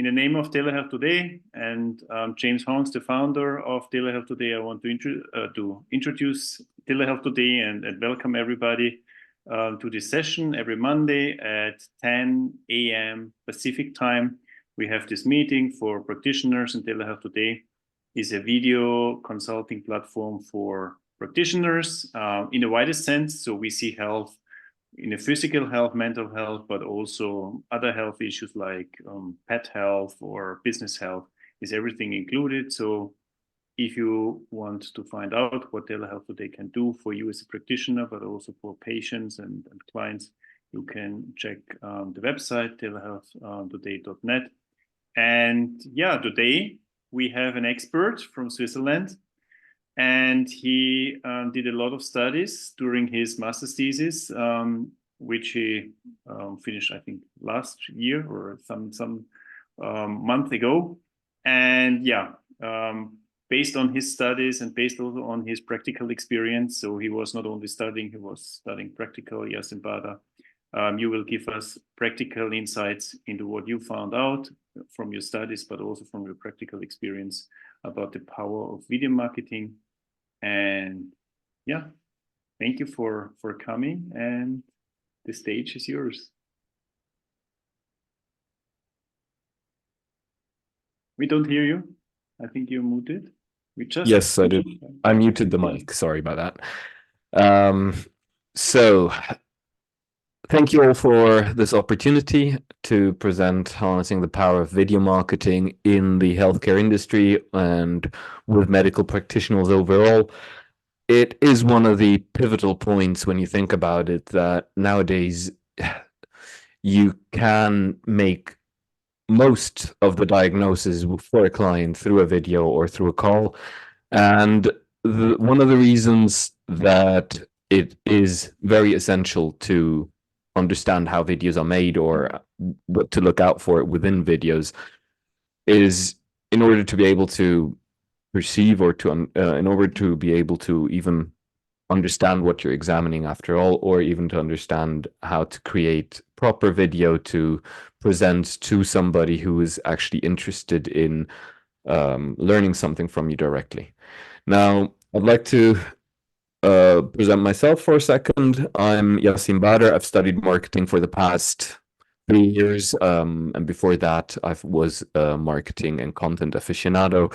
In the name of TeleHealth Today and James Hongs, the founder of TeleHealth Today, I want to introduce TeleHealth Today and welcome everybody to this session. Every Monday at 10 a.m. Pacific time, we have this meeting for practitioners, and TeleHealth Today is a video consulting platform for practitioners in the widest sense. So we see health in the physical health, mental health, but also other health issues like pet health or business health. Is everything included? So if you want to find out what TeleHealth Today can do for you as a practitioner, but also for patients and clients, you can check the website, telehealthtoday.net. And yeah, today we have an expert from Switzerland, and he did a lot of studies during his master's thesis, which he finished, I think, last year or some month ago. And yeah, based on his studies and based also on his practical experience, so he was not only studying, he was studying practical. Yassin Bader, you will give us practical insights into what you found out from your studies, but also from your practical experience about the power of video marketing. And yeah, thank you for coming, and the stage is yours. We don't hear you. I think you're muted. Yes, I did. I muted the mic. Sorry about that. So thank you all for this opportunity to present harnessing the power of video marketing in the healthcare industry and with medical practitioners overall. It is one of the pivotal points when you think about it that nowadays you can make most of the diagnosis for a client through a video or through a call. And one of the reasons that it is very essential to understand how videos are made or what to look out for within videos is in order to be able to perceive or to in order to be able to even understand what you're examining after all, or even to understand how to create proper video to present to somebody who is actually interested in learning something from you directly. Now, I'd like to present myself for a second. I'm Yassin Bader. I've studied marketing for the past 3 years, and before that, I was a marketing and content aficionado,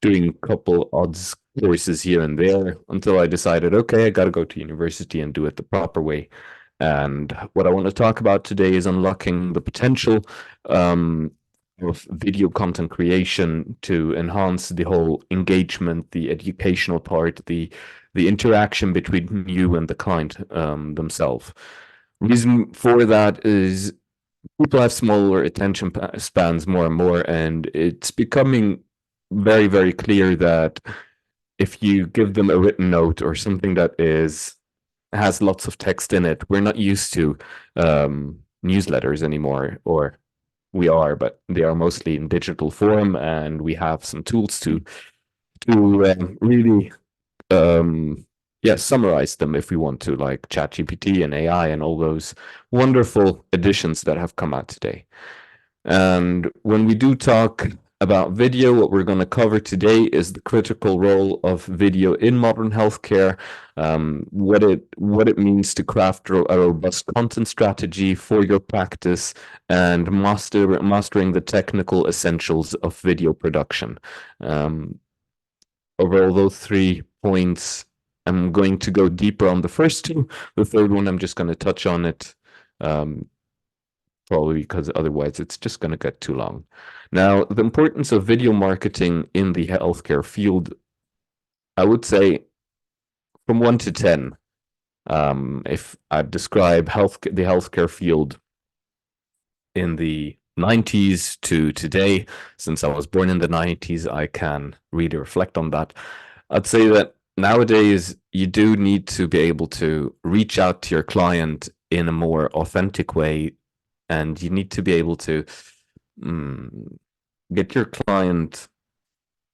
doing a couple odds courses here and there until I decided, okay, I got to go to university and do it the proper way. And what I want to talk about today is unlocking the potential of video content creation to enhance the whole engagement, the educational part, the interaction between you and the client themselves. Reason for that is people have smaller attention spans more and more, and it's becoming very, very clear that if you give them a written note or something that has lots of text in it, we're not used to newsletters anymore, or we are, but they are mostly in digital form, and we have some tools to really summarize them if we want to, like ChatGPT and AI and all those wonderful additions that have come out today. And when we do talk about video, what we're going to cover today is the critical role of video in modern healthcare, what it means to craft a robust content strategy for your practice, and mastering the technical essentials of video production. Over all those 3 points, I'm going to go deeper on the first 2. The third one, I'm just going to touch on it, probably because otherwise it's just going to get too long. Now, the importance of video marketing in the healthcare field, I would say from 1 to 10. If I describe the healthcare field in the 90s to today, since I was born in the 90s, I can really reflect on that. I'd say that nowadays you do need to be able to reach out to your client in a more authentic way, and you need to be able to get your client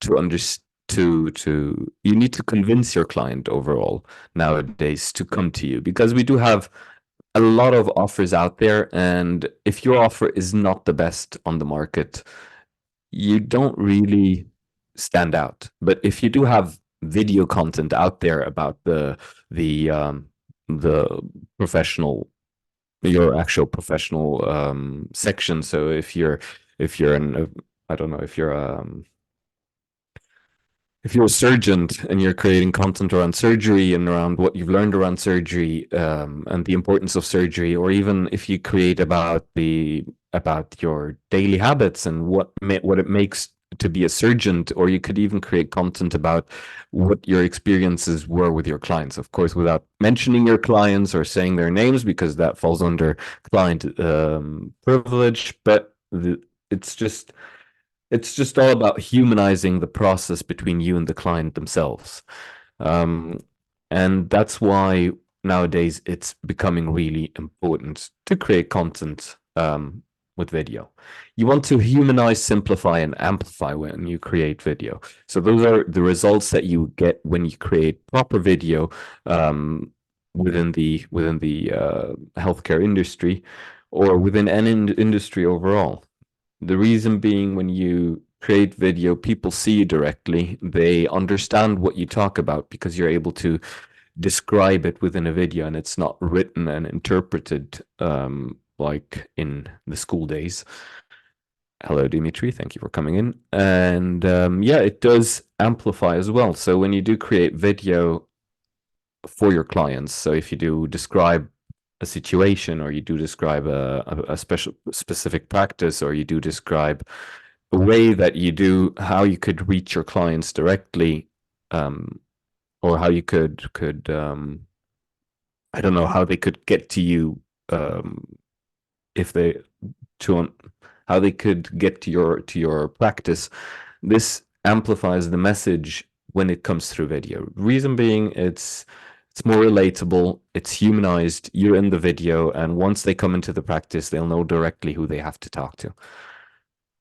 to understand. You need to convince your client overall nowadays to come to you, because we do have a lot of offers out there, and if your offer is not the best on the market, you don't really stand out. But if you do have video content out there about the professional, your actual professional section. So if you're an I don't know, if you're a surgeon and you're creating content around surgery and around what you've learned around surgery, and the importance of surgery, or even if you create about your daily habits and what it makes to be a surgeon, or you could even create content about what your experiences were with your clients, of course, without mentioning your clients or saying their names, because that falls under client privilege. But it's just it's just all about humanizing the process between you and the client themselves. Um, and that's why nowadays it's becoming really important to create content with video. You want to humanize, simplify, and amplify when you create video. So those are the results that you get when you create proper video within the healthcare industry, or within any industry overall. The reason being, when you create video, people see you directly. They understand what you talk about because you're able to describe it within a video, and it's not written and interpreted like in the school days. Hello, Dimitri. Thank you for coming in. And yeah, it does amplify as well. So when you do create video for your clients, so if you do describe a situation, or you do describe a specific practice, or you do describe a way that you do, how you could reach your clients directly, or how you could I don't know, how they could get to you, if they to how they could get to your practice. This amplifies the message when it comes through video. Reason being, it's more relatable, it's humanized, you're in the video, and once they come into the practice, they'll know directly who they have to talk to.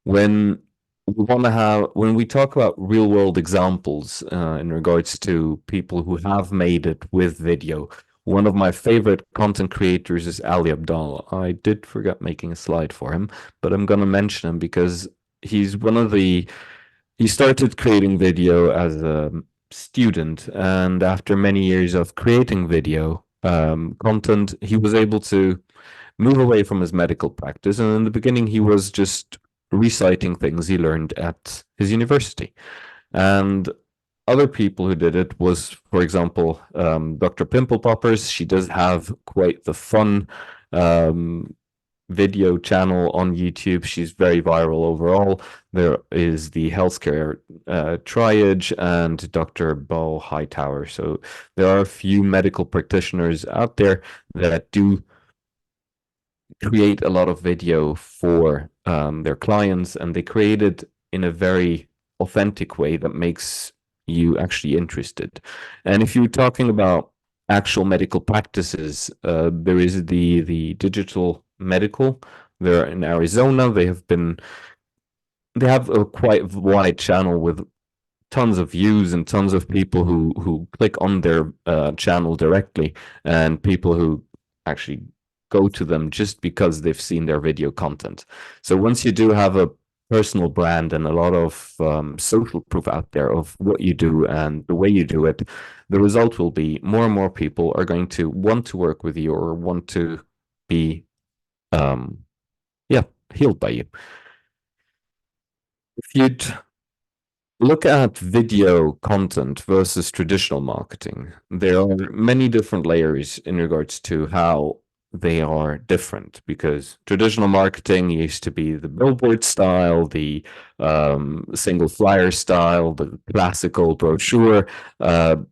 When when we talk about real world examples in regards to people who have made it with video, one of my favorite content creators is Ali Abdallah. I did forget making a slide for him, but I'm gonna mention him because he's one of the he started creating video as a student, and after many years of creating video content, he was able to move away from his medical practice. And in the beginning, he was just reciting things he learned at his university. And other people who did it was, for example, Dr. Pimple Poppers. She does have quite the fun video channel on YouTube. She's very viral overall. There is the healthcare triage and Dr. Bo Hightower. So there are a few medical practitioners out there that do create a lot of video for their clients, and they create it in a very authentic way that makes you actually interested. And if you're talking about actual medical practices, there is the digital medical. They're in Arizona. They have a quite wide channel with tons of views and tons of people who click on their channel directly, and people who actually go to them just because they've seen their video content. So once you do have a personal brand and a lot of social proof out there of what you do and the way you do it, the result will be more and more people are going to want to work with you, or want to be yeah, healed by you. If you'd look at video content versus traditional marketing, there are many different layers in regards to how they are different, because traditional marketing used to be the billboard style, the single flyer style, the classical brochure. People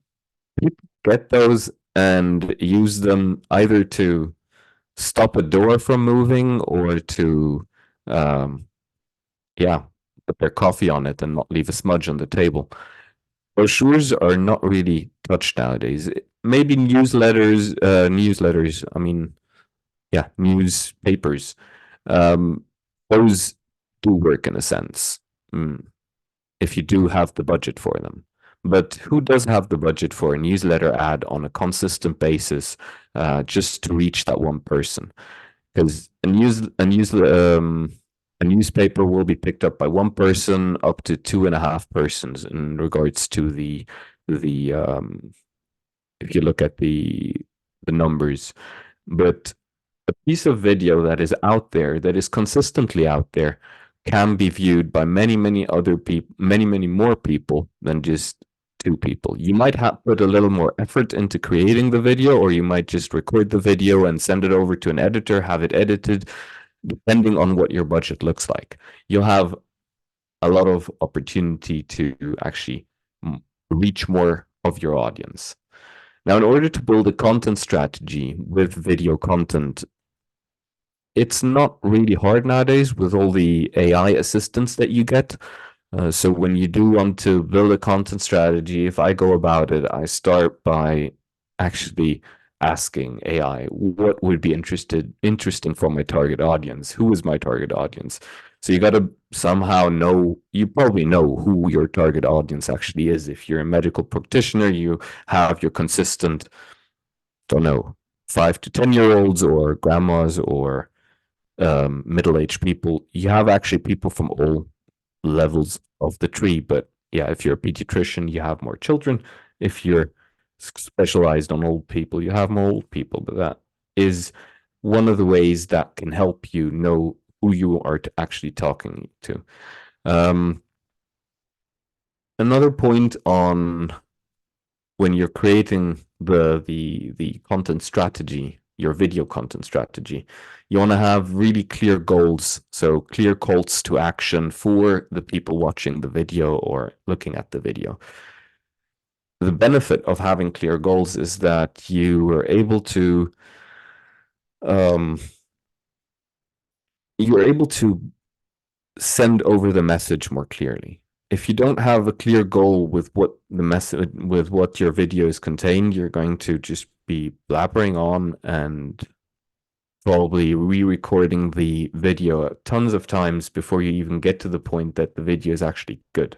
get those and use them either to stop a door from moving, or to um, yeah, put their coffee on it and not leave a smudge on the table. Brochures are not really touched nowadays. Maybe newsletters. I mean, yeah, newspapers. Um, those do work in a sense, if you do have the budget for them. But who does have the budget for a newsletter ad on a consistent basis, just to reach that one person? Because a newspaper will be picked up by one person up to 2.5 persons in regards to the if you look at the numbers. But a piece of video that is out there, that is consistently out there, can be viewed by many other people, many more people than just two people. You might have put a little more effort into creating the video, or you might just record the video and send it over to an editor, have it edited, depending on what your budget looks like. You'll have a lot of opportunity to actually reach more of your audience. Now, in order to build a content strategy with video content, it's not really hard nowadays with all the AI assistants that you get. So when you do want to build a content strategy, if I go about it, I start by actually asking AI what would be interesting for my target audience. Who is my target audience? So you got to somehow know, you probably know who your target audience actually is. If you're a medical practitioner, you have your consistent, don't know, 5 to 10 year olds or grandmas or middle-aged people. You have actually people from all levels of the tree. But yeah, if you're a pediatrician, you have more children. If you're specialized on old people, you have more old people. But that is one of the ways that can help you know who you are actually talking to. Another point on when you're creating the content strategy, your video content strategy, you want to have really clear goals, so clear calls to action for the people watching the video or looking at the video. The benefit of having clear goals is that you are able to send over the message more clearly. If you don't have a clear goal with what the message, with what your videos contain, you're going to just be blabbering on and probably re-recording the video tons of times before you even get to the point that the video is actually good.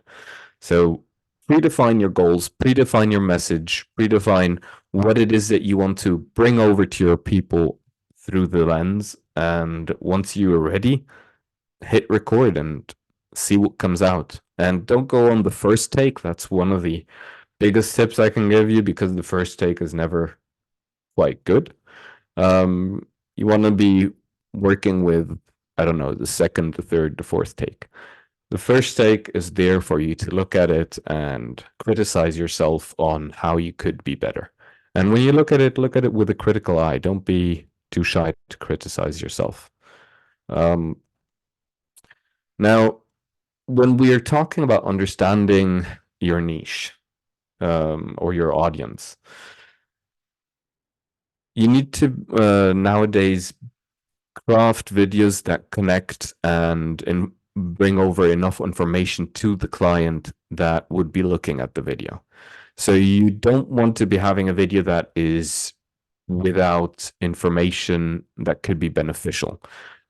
So predefine your goals, predefine your message, predefine what it is that you want to bring over to your people through the lens. And once you are ready, hit record and see what comes out. And don't go on the first take. That's one of the biggest tips I can give you, because the first take is never quite good. You want to be working with, I don't know, the second, the third, the fourth take. The first take is there for you to look at it and criticize yourself on how you could be better. And when you look at it with a critical eye. Don't be too shy to criticize yourself. Now, when we are talking about understanding your niche, or your audience, you need to nowadays craft videos that connect and bring over enough information to the client that would be looking at the video. So you don't want to be having a video that is without information that could be beneficial.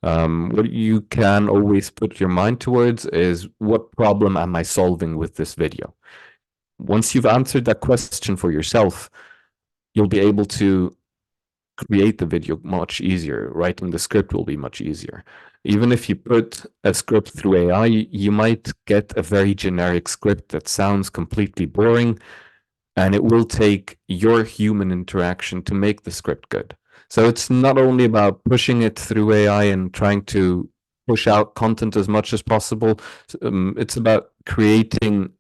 What you can always put your mind towards is, what problem am I solving with this video? Once you've answered that question for yourself, you'll be able to create the video much easier. Writing the script will be much easier. Even if you put a script through AI, you might get a very generic script that sounds completely boring, and it will take your human interaction to make the script good. So it's not only about pushing it through AI and trying to push out content as much as possible. It's about creating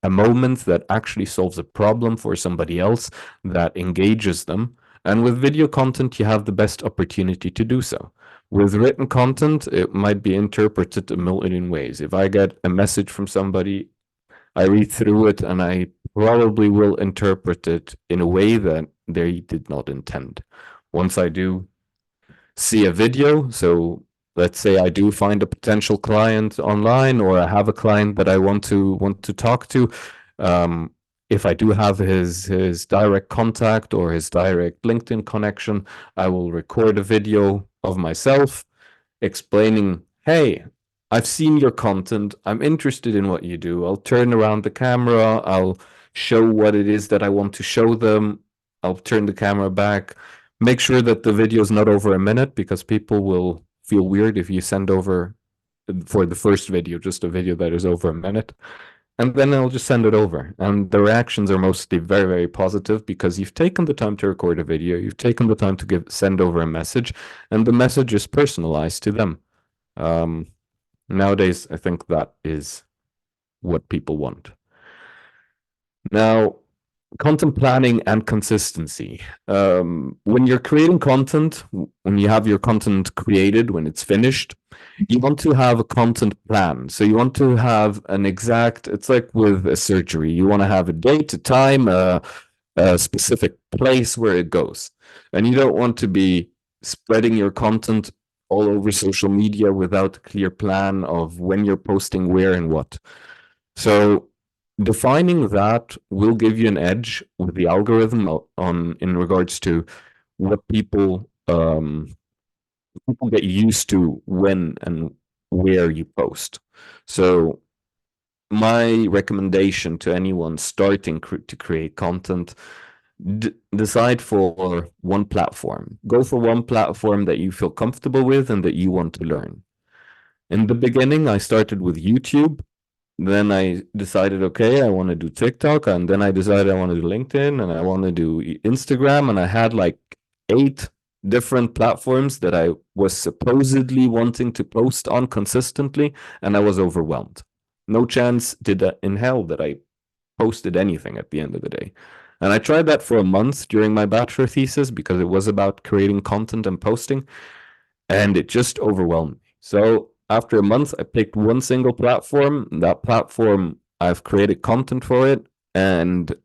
a moment that actually solves a problem for somebody else, that engages them. And with video content, you have the best opportunity to do so. With written content, it might be interpreted a million ways. If I get a message from somebody, I read through it and I probably will interpret it in a way that they did not intend. Once I do see a video, so let's say I do find a potential client online, or I have a client that I want to talk to, if I do have his direct contact or his direct LinkedIn connection, I will record a video of myself explaining, hey, I've seen your content. I'm interested in what you do. I'll turn around the camera. I'll show what it is that I want to show them. I'll turn the camera back, make sure that the video is not over a minute, because people will feel weird if you send over for the first video just a video that is over a minute. And then I'll just send it over. And the reactions are mostly very, very positive, because you've taken the time to record a video, you've taken the time to send over a message, and the message is personalized to them. Nowadays, I think that is what people want. Now, content planning and consistency. When you're creating content, when you have your content created, when it's finished, you want to have a content plan. So you want to have an exact, it's like with a surgery, you want to have a date, a time, a specific place where it goes. And you don't want to be spreading your content all over social media without a clear plan of when you're posting where and what. So defining that will give you an edge with the algorithm in regards to what people get used to when and where you post. So my recommendation to anyone starting to create content, decide for one platform. Go for one platform that you feel comfortable with and that you want to learn. In the beginning, I started with YouTube. Then I decided, okay, I want to do TikTok. And then I decided I want to do LinkedIn, and I want to do Instagram. And I had like 8 different platforms that I was supposedly wanting to post on consistently. And I was overwhelmed. No chance in hell that I posted anything at the end of the day. And I tried that for a month during my bachelor thesis, because it was about creating content and posting. And it just overwhelmed me. So after a month, I picked one single platform. That platform, I've created content for it, and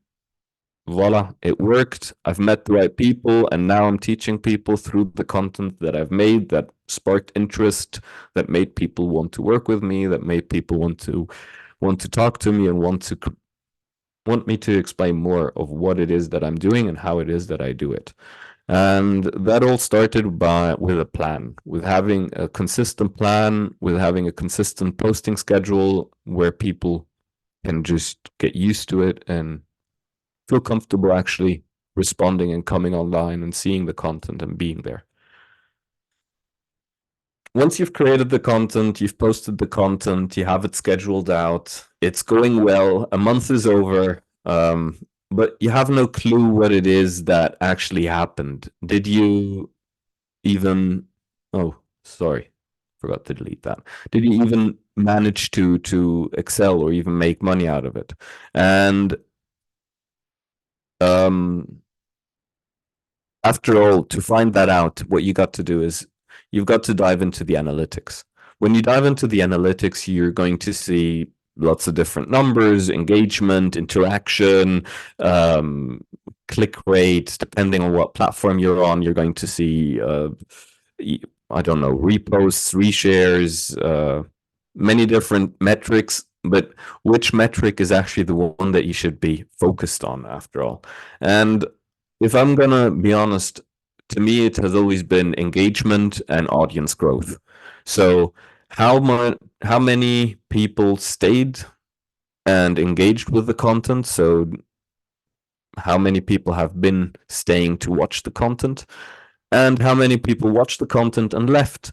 voila, it worked. I've met the right people, and now I'm teaching people through the content that I've made that sparked interest, that made people want to work with me, that made people want to talk to me and want me to explain more of what it is that I'm doing and how it is that I do it. And that all started with a plan, with having a consistent plan, with having a consistent posting schedule where people can just get used to it and feel comfortable actually responding and coming online and seeing the content and being there. Once you've created the content, you've posted the content, you have it scheduled out, it's going well, a month is over, but you have no clue what it is that actually happened. Did you even... Oh, sorry, forgot to delete that. Did you even manage to excel or even make money out of it? And after all, to find that out, what you got to do is you've got to dive into the analytics. When you dive into the analytics, you're going to see lots of different numbers, engagement, interaction, click rate. Depending on what platform you're on, you're going to see, I don't know, reposts, reshares, many different metrics. But which metric is actually the one that you should be focused on after all? And if I'm going to be honest, to me, it has always been engagement and audience growth. So how many people stayed and engaged with the content? So how many people have been staying to watch the content? And how many people watched the content and left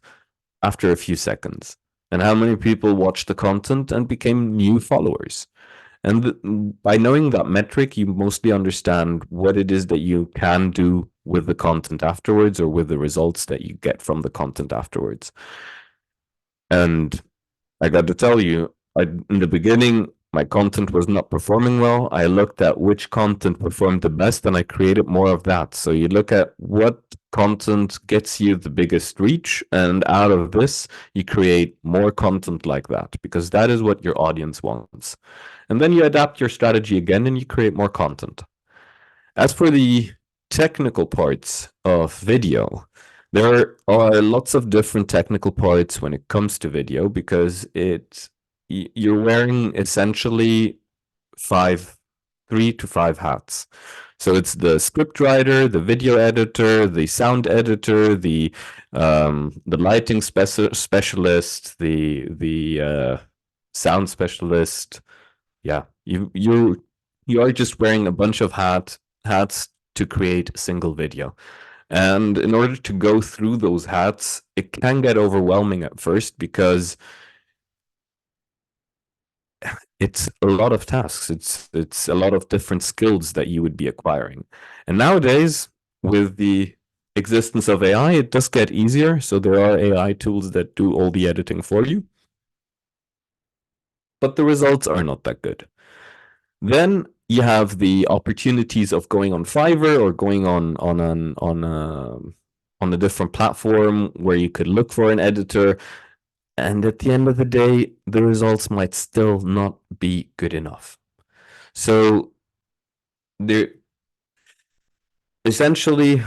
after a few seconds? And how many people watched the content and became new followers? And by knowing that metric, you mostly understand what it is that you can do with the content afterwards, or with the results that you get from the content afterwards. And I got to tell you, in the beginning, my content was not performing well. I looked at which content performed the best, and I created more of that. So you look at what content gets you the biggest reach, and out of this, you create more content like that, because that is what your audience wants. And then you adapt your strategy again, and you create more content. As for the technical parts of video, there are lots of different technical parts when it comes to video, because you're wearing essentially 3 to 5 hats. So it's the script writer, the video editor, the sound editor, the lighting specialist, the sound specialist. Yeah, you're you are just wearing a bunch of hats to create a single video. And in order to go through those hats, it can get overwhelming at first because it's a lot of tasks. It's a lot of different skills that you would be acquiring. And nowadays, with the existence of AI, it does get easier. So there are AI tools that do all the editing for you, but the results are not that good. Then you have the opportunities of going on Fiverr or going on a different platform where you could look for an editor. And at the end of the day, the results might still not be good enough. So there, essentially,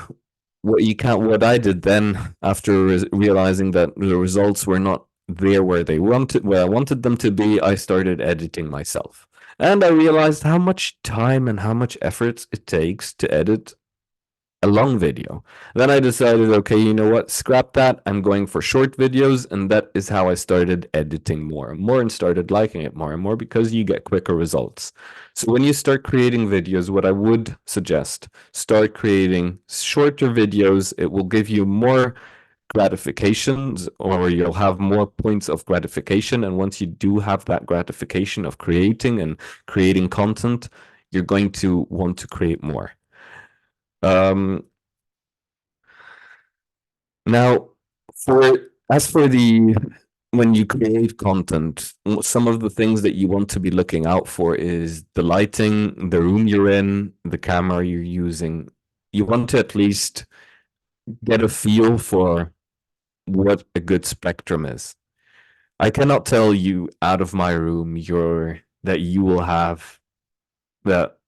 what I did then, after realizing that the results were not there where I wanted them to be, I started editing myself. And I realized how much time and how much effort it takes to edit a long video. Then I decided, okay, you know what? Scrap that. I'm going for short videos. And that is how I started editing more and more and started liking it more and more because you get quicker results. So when you start creating videos, what I would suggest, start creating shorter videos. It will give you more gratifications, or you'll have more points of gratification. And once you do have that gratification of creating content, you're going to want to create more. Now, as for when you create content, some of the things that you want to be looking out for is the lighting, the room you're in, the camera you're using. You want to at least get a feel for what a good spectrum is. I cannot tell you out of my room that you will have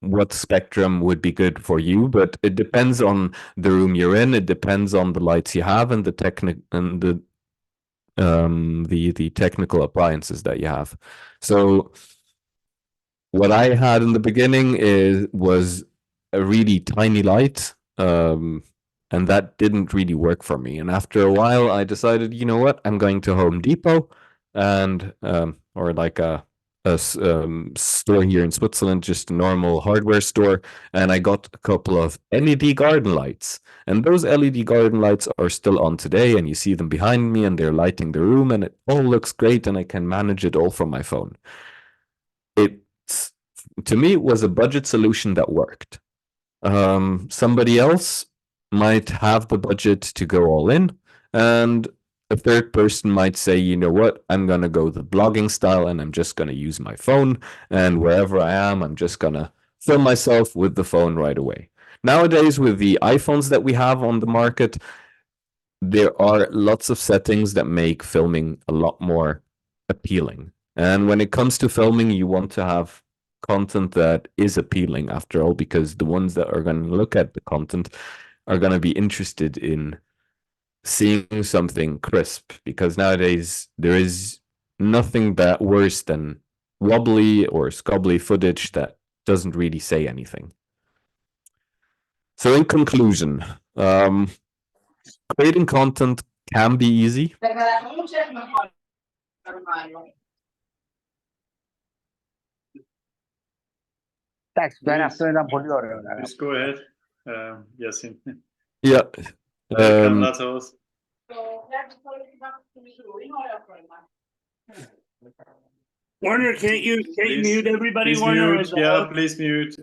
what spectrum would be good for you, but it depends on the room you're in. It depends on the lights you have and the technical appliances that you have. So what I had in the beginning was a really tiny light, and that didn't really work for me. And after a while, I decided, you know what, I'm going to Home Depot and or like a store here in Switzerland, just a normal hardware store, and I got a couple of LED garden lights. And those LED garden lights are still on today, and you see them behind me, and they're lighting the room, and it all looks great, and I can manage it all from my phone. To me, it was a budget solution that worked. Somebody else might have the budget to go all in, and a third person might say, you know what, I'm going to go the blogging style and I'm just going to use my phone. And wherever I am, I'm just going to film myself with the phone right away. Nowadays, with the iPhones that we have on the market, there are lots of settings that make filming a lot more appealing. And when it comes to filming, you want to have content that is appealing after all, because the ones that are going to look at the content are going to be interested in seeing something crisp, because nowadays there is nothing worse than wobbly or scobbly footage that doesn't really say anything. So in conclusion, creating content can be easy. Thanks. Please go ahead, Yassin. Yeah. Warner, can't you mute everybody, Please Warner? mute. Yeah, please mute.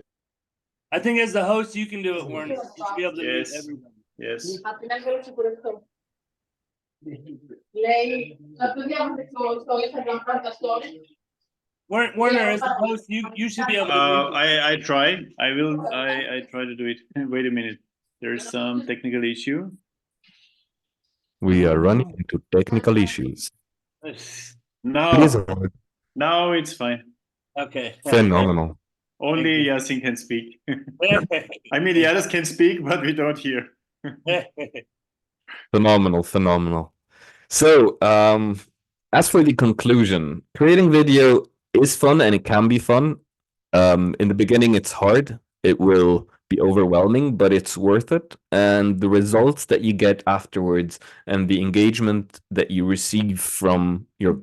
I think as the host, you can do it, Warner. You should be able to mute Yes. everybody. Yes. Warner, as the host, you should be able to mute. I try. I will. I try to do it. Wait a minute. There's some technical issue. We are running into technical issues. Now it's fine. Okay. Phenomenal. Only Yassin can speak. I mean, the others can speak, but we don't hear. Phenomenal. So, as for the conclusion, creating video is fun and it can be fun. In the beginning, it's hard. It will be overwhelming, but it's worth it. And the results that you get afterwards and the engagement that you receive from your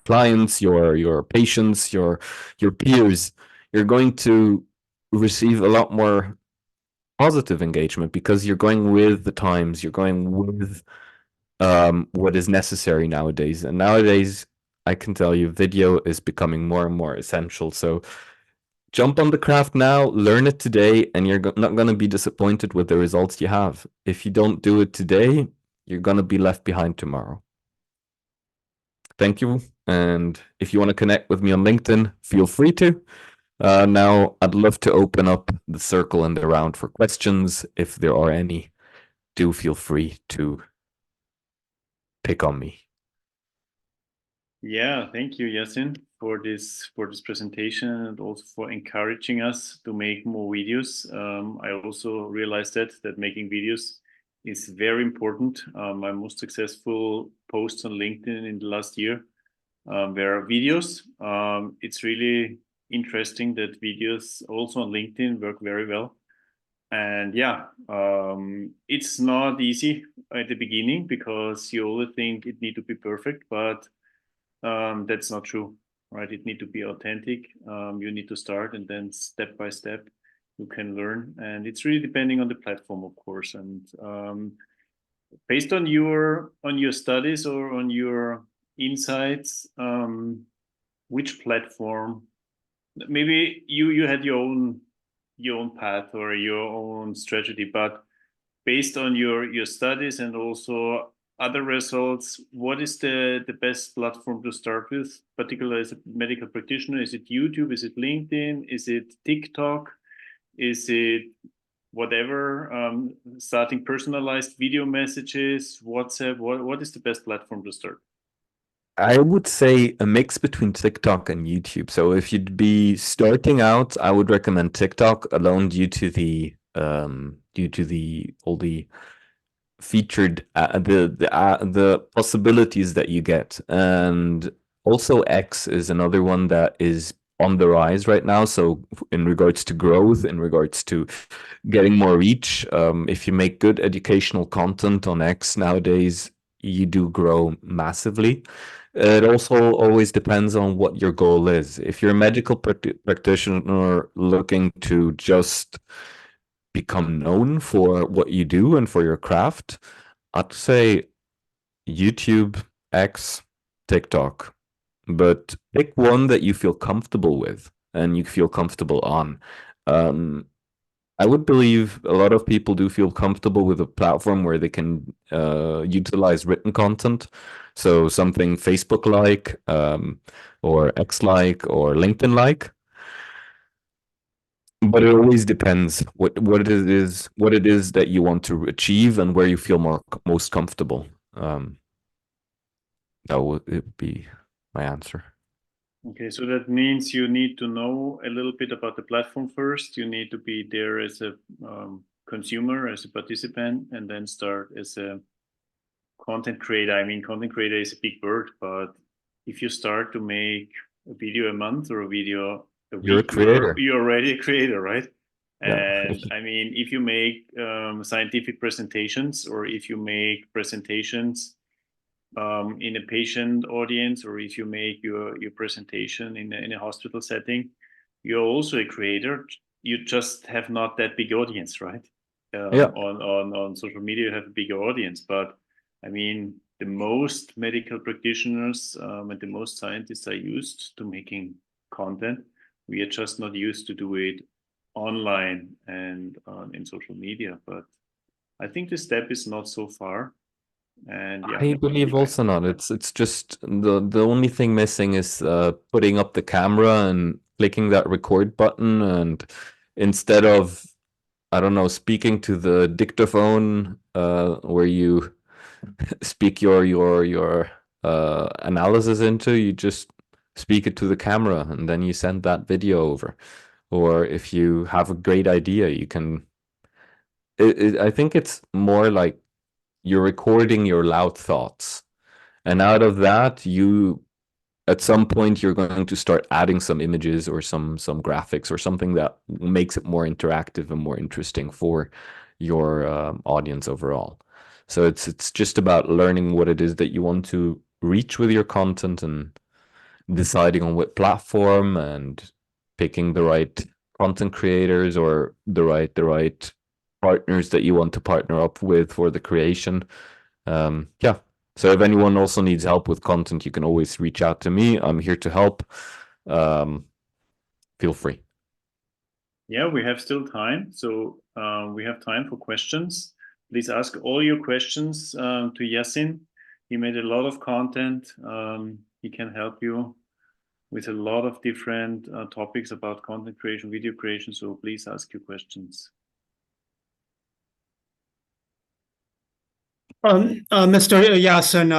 clients, your patients, your peers, you're going to receive a lot more positive engagement because you're going with the times, you're going with what is necessary nowadays. And nowadays, I can tell you, video is becoming more and more essential. So jump on the craft now, learn it today, and you're not going to be disappointed with the results you have. If you don't do it today, you're going to be left behind tomorrow. Thank you. And if you want to connect with me on LinkedIn, feel free to. Now, I'd love to open up the circle and the round for questions. If there are any, do feel free to pick on me. Yeah, thank you, Yassin, for this presentation and also for encouraging us to make more videos. I also realized that making videos is very important. My most successful posts on LinkedIn in the last year were videos. It's really interesting that videos also on LinkedIn work very well. And yeah, it's not easy at the beginning because you always think it need to be perfect, but that's not true, right? It need to be authentic. You need to start, and then step by step you can learn. And it's really depending on the platform, of course. And based on your studies or on your insights, which platform? Maybe you had your own path or your own strategy, but based on your studies and also other results, what is the best platform to start with, particularly as a medical practitioner? Is it YouTube? Is it LinkedIn? Is it TikTok? Is it whatever? Starting personalized video messages, WhatsApp? What is the best platform to start? I would say a mix between TikTok and YouTube. So if you'd be starting out, I would recommend TikTok alone due to the all the featured the possibilities that you get. And also X is another one that is on the rise right now. So in regards to growth, in regards to getting more reach, if you make good educational content on X nowadays, you do grow massively. It also always depends on what your goal is. If you're a medical practitioner looking to just become known for what you do and for your craft, I'd say YouTube, X, TikTok. But pick one that you feel comfortable with and you feel comfortable on. I would believe a lot of people do feel comfortable with a platform where they can utilize written content. So something Facebook-like, or X-like, or LinkedIn-like. But it always depends what it is that you want to achieve and where you feel most comfortable. That would be my answer. Okay, so that means you need to know a little bit about the platform first. You need to be there as a consumer, as a participant, and then start as a content creator. I mean, content creator is a big word, but if you start to make a video a month or a video a week, You're a creator. You're already a creator, right? Yeah. And I mean, if you make scientific presentations or if you make presentations in a patient audience, or if you make your presentation in a hospital setting, you're also a creator. You just have not that big audience, right? Yeah. On social media, you have a bigger audience, but I mean, the most medical practitioners and the most scientists are used to making content. We are just not used to do it online and in social media. But I think the step is not so far. And yeah, I believe also not. It's just the only thing missing is putting up the camera and clicking that record button, and instead of, I don't know, speaking to the dictaphone where you speak your analysis into, you just speak it to the camera and then you send that video over. Or if you have a great idea, you can. I think it's more like you're recording your loud thoughts, and out of that, you at some point you're going to start adding some images or some graphics or something that makes it more interactive and more interesting for your audience overall. So it's just about learning what it is that you want to reach with your content and deciding on what platform and picking the right content creators or the right partners that you want to partner up with for the creation. Yeah. So if anyone also needs help with content, you can always reach out to me. I'm here to help. Feel free. Yeah, we have still time. So we have time for questions. Please ask all your questions to Yassin. He made a lot of content. He can help you with a lot of different topics about content creation, video creation. So please ask your questions. Mr. Yassin,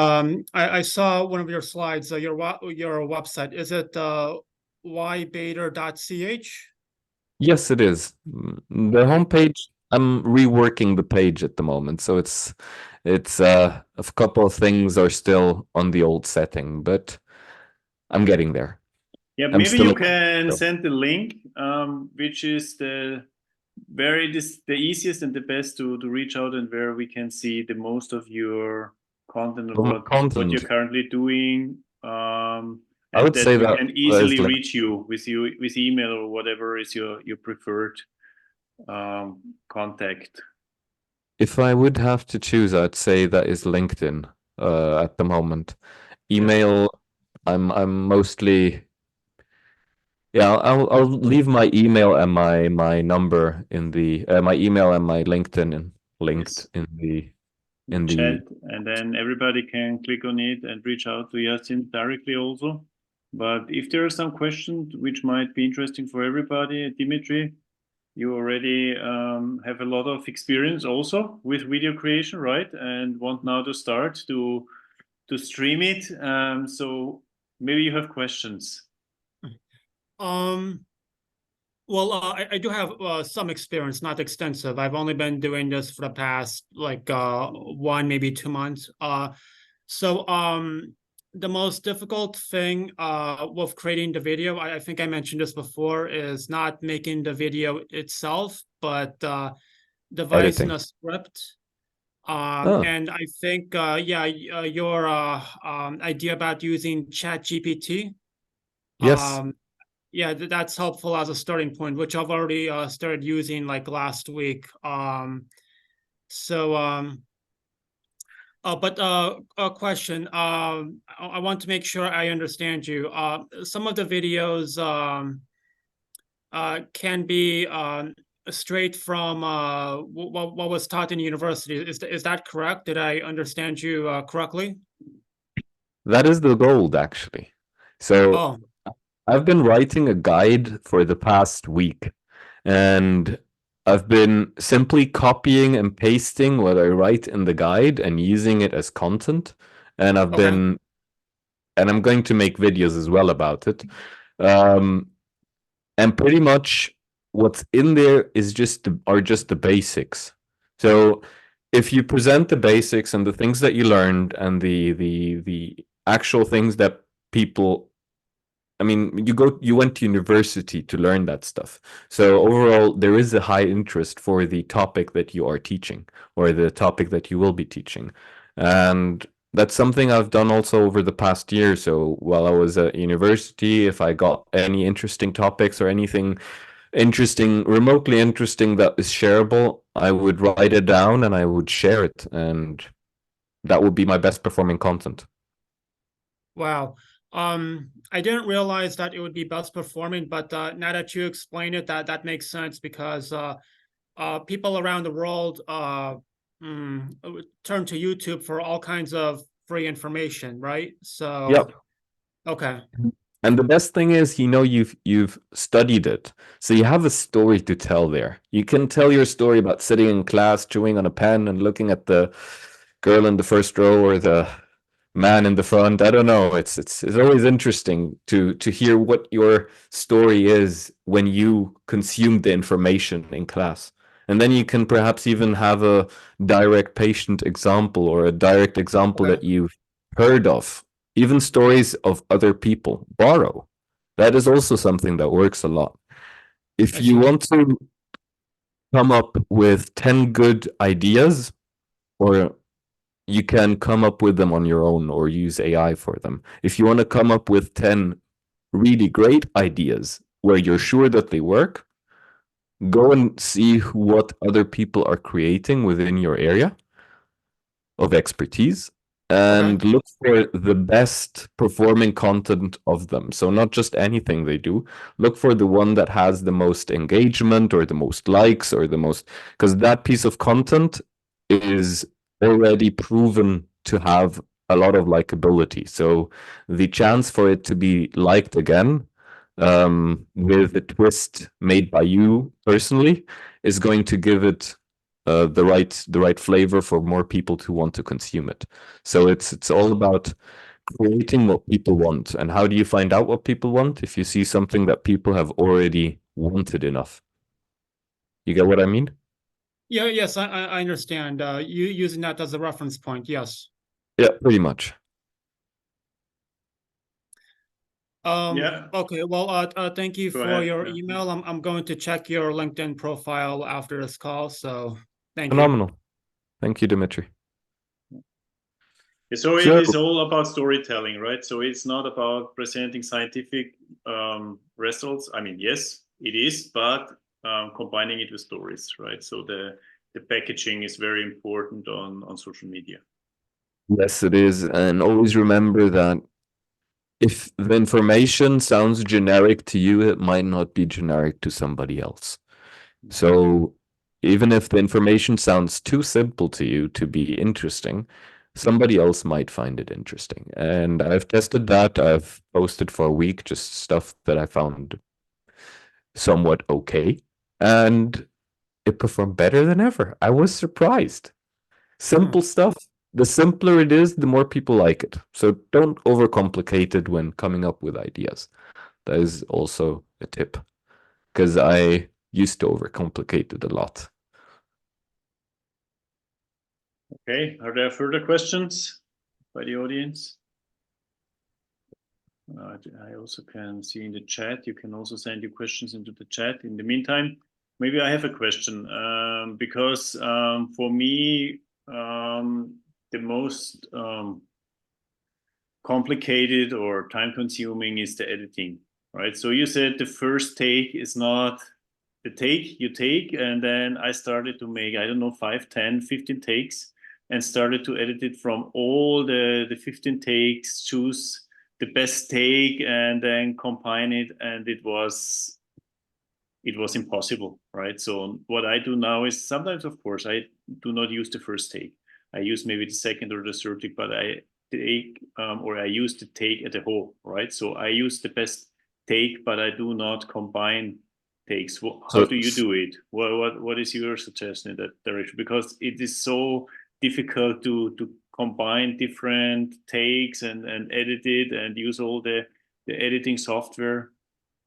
I saw one of your slides, your website. Is it ybader.ch? Yes, it is. The homepage, I'm reworking the page at the moment, so it's a couple of things are still on the old setting, but I'm getting there. Yeah, I'm maybe still you in- can send the link, which is the easiest and the best to reach out, and where we can see the most of your content and what you're currently doing. I would say we that can easily reach you with email or whatever is your preferred contact. If I would have to choose, I'd say that is LinkedIn at the moment. Email, I'm mostly, yeah, I'll leave my email and my number in the my email and my LinkedIn linked in the chat, and then everybody can click on it and reach out to Yassin directly also. But if there are some questions which might be interesting for everybody, Dimitri, you already have a lot of experience also with video creation, right? And want now to start to stream it. So maybe you have questions. Well, I do have some experience, not extensive. I've only been doing this for the past like 1, maybe 2 months. So the most difficult thing with creating the video, I think I mentioned this before, is not making the video itself, but devising a script. And I think, your idea about using ChatGPT. Yes. Yeah, that's helpful as a starting point, which I've already started using like last week. But a question. I want to make sure I understand you. Some of the videos can be straight from what was taught in university. Is that correct? Did I understand you correctly? That is the goal, actually. So I've been writing a guide for the past week, and I've been simply copying and pasting what I write in the guide and using it as content. And I'm going to make videos as well about it. And pretty much what's in there is just the basics. So if you present the basics and the things that you learned and the actual things that people, I mean, you went to university to learn that stuff. So overall, there is a high interest for the topic that you are teaching or the topic that you will be teaching. And that's something I've done also over the past year. So while I was at university, if I got any interesting topics or anything interesting, remotely interesting that is shareable, I would write it down and I would share it. And that would be my best performing content. Wow. I didn't realize that it would be best performing, but now that you explain it, that makes sense, because people around the world turn to YouTube for all kinds of free information, right? So yep. Okay. And the best thing is, you've studied it, so you have a story to tell there. You can tell your story about sitting in class, chewing on a pen, and looking at the girl in the first row or the man in the front. I don't know. It's always interesting to hear what your story is when you consume the information in class. And then you can perhaps even have a direct patient example or a direct example that you've heard of. Even stories of other people. Borrow. That is also something that works a lot. If you want to come up with 10 good ideas, or you can come up with them on your own or use AI for them. If you want to come up with 10 really great ideas, where you're sure that they work, go and see what other people are creating within your area of expertise and look for the best performing content of them. So not just anything they do, look for the one that has the most engagement or the most likes or the most, because that piece of content is already proven to have a lot of likability. So the chance for it to be liked again, with a twist made by you personally, is going to give it the right flavor for more people to want to consume it. So it's all about creating what people want. And how do you find out what people want? If you see something that people have already wanted enough. You get what I mean? Yeah, yes, I understand. You using that as a reference point, yes. Yeah, pretty much. Yeah. Okay, well, thank you Go for ahead. your Yeah. email. I'm going to check your LinkedIn profile after this call, so thank you. Phenomenal. Thank you, Dimitri. So it So- is all about storytelling, right? So it's not about presenting scientific results. I mean, yes, it is, but combining it with stories, right? So the packaging is very important on social media. Yes, it is. And always remember that if the information sounds generic to you, it might not be generic to somebody else. So even if the information sounds too simple to you to be interesting, somebody else might find it interesting. And I've tested that. I've posted for a week just stuff that I found somewhat okay. And it performed better than ever. I was surprised. Simple stuff. The simpler it is, the more people like it. So don't overcomplicate it when coming up with ideas. That is also a tip, because I used to overcomplicate it a lot. Okay, are there further questions by the audience? I also can see in the chat, you can also send your questions into the chat. In the meantime, maybe I have a question, because for me, the most complicated or time consuming is the editing, right? So you said the first take is not the take you take, and then I started to make, I don't know, 5, 10, 15 takes and started to edit it from all the 15 takes, choose the best take and then combine it, and it was impossible, right? So what I do now is sometimes, of course, I do not use the first take. I use maybe the second or the third take, but I take or I use the take at a whole, right? So I use the best take, but I do not combine takes. How do you do it? What is your suggestion in that direction? Because it is so difficult to combine different takes and edit it and use all the editing software.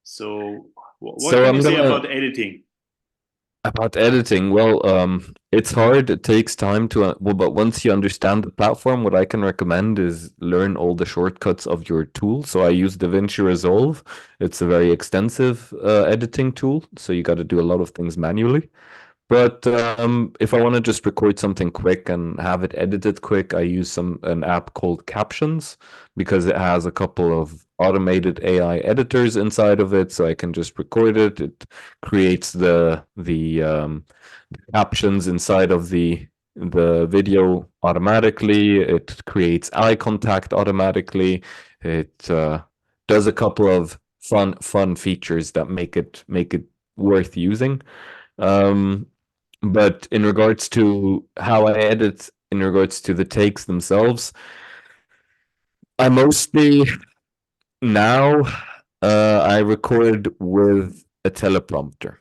So what can you say about editing? About editing, well, it's hard. It takes time to, well, but once you understand the platform, what I can recommend is learn all the shortcuts of your tool. So I use DaVinci Resolve. It's a very extensive editing tool, so you got to do a lot of things manually. But if I want to just record something quick and have it edited quick, I use an app called Captions, because it has a couple of automated AI editors inside of it, so I can just record it. It creates the captions inside of the video automatically. It creates eye contact automatically. It does a couple of fun features that make it worth using. But in regards to how I edit, in regards to the takes themselves, I mostly now I record with a teleprompter.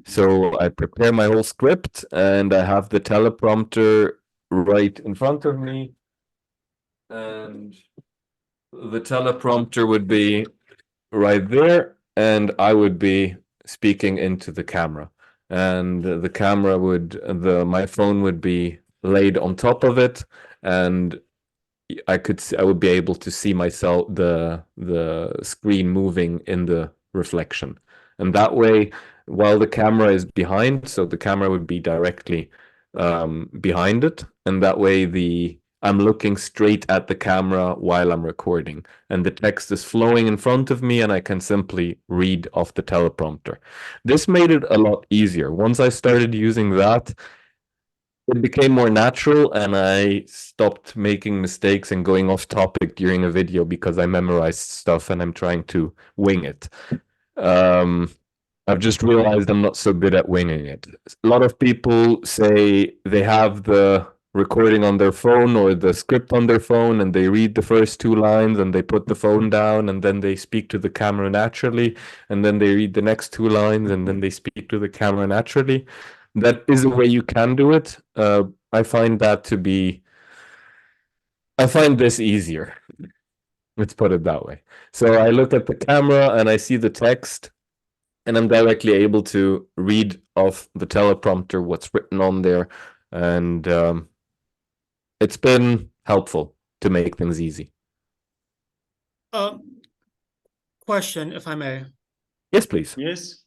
So I prepare my whole script and I have the teleprompter right in front of me. And the teleprompter would be right there, and I would be speaking into the camera. And the camera my phone would be laid on top of it, and I would be able to see myself, the screen moving in the reflection. And that way, while the camera is behind, so the camera would be directly behind it, and that way I'm looking straight at the camera while I'm recording, and the text is flowing in front of me, and I can simply read off the teleprompter. This made it a lot easier. Once I started using that, it became more natural, and I stopped making mistakes and going off topic during a video because I memorized stuff and I'm trying to wing it. I've just realized I'm not so good at winging it. A lot of people say they have the recording on their phone or the script on their phone, and they read the first two lines and they put the phone down, and then they speak to the camera naturally, and then they read the next two lines and then they speak to the camera naturally. That is a way you can do it. I find this easier. Let's put it that way. So I look at the camera and I see the text, and I'm directly able to read off the teleprompter what's written on there, and it's been helpful to make things easy. Question, if I may. Yes, please. Yes.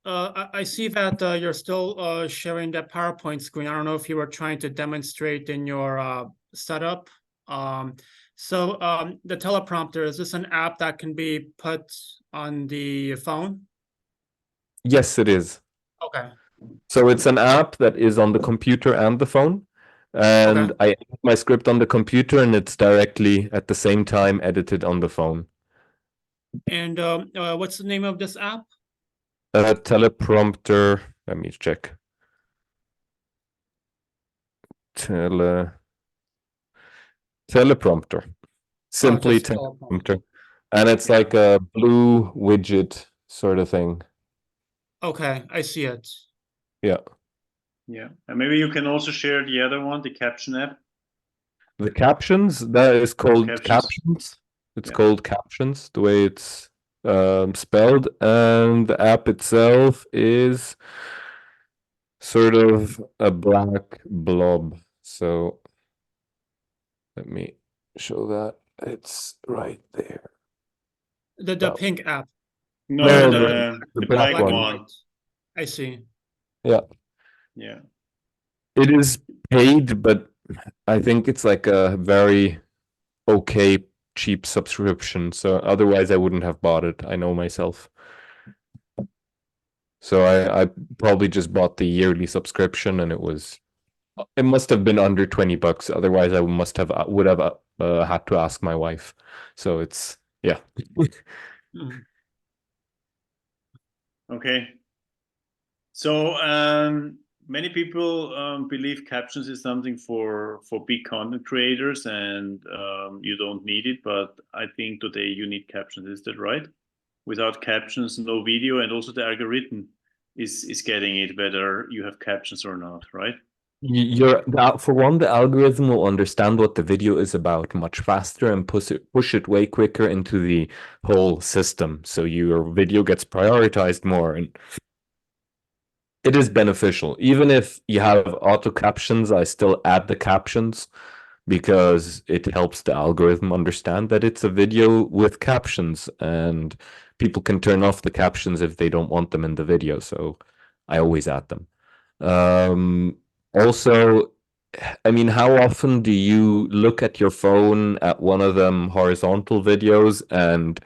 I see that you're still sharing that PowerPoint screen. I don't know if you were trying to demonstrate in your setup. So the teleprompter, is this an app that can be put on the phone? Yes, it is. Okay. So it's an app that is on the computer and the phone. And I edit my script on the computer, and it's directly at the same time edited on the phone. And what's the name of this app? Teleprompter. Let me check. Teleprompter. Simply teleprompter. And it's like a blue widget sort of thing. Okay, I see it. Yeah. Yeah. And maybe you can also share the other one, the Caption app. The Captions, that is called Captions. It's called Captions, the way it's spelled. And the app itself is sort of a black blob. So let me show that. It's right there. The pink app. No, the black one. I see. Yeah. Yeah. It is paid, but I think it's like a very okay, cheap subscription. So otherwise I wouldn't have bought it. I know myself. So I probably just bought the yearly subscription, and it must have been under $20. Otherwise I would have had to ask my wife. So it's, yeah. Okay. So many people believe Captions is something for big content creators, and you don't need it. But I think today you need Captions. Is that right? Without Captions, no video, and also the algorithm is getting it whether you have Captions or not, right? For one, the algorithm will understand what the video is about much faster and push it way quicker into the whole system. So your video gets prioritized more, and it is beneficial. Even if you have auto captions, I still add the captions because it helps the algorithm understand that it's a video with captions, and people can turn off the captions if they don't want them in the video. So I always add them. Also, I mean, how often do you look at your phone at one of them horizontal videos and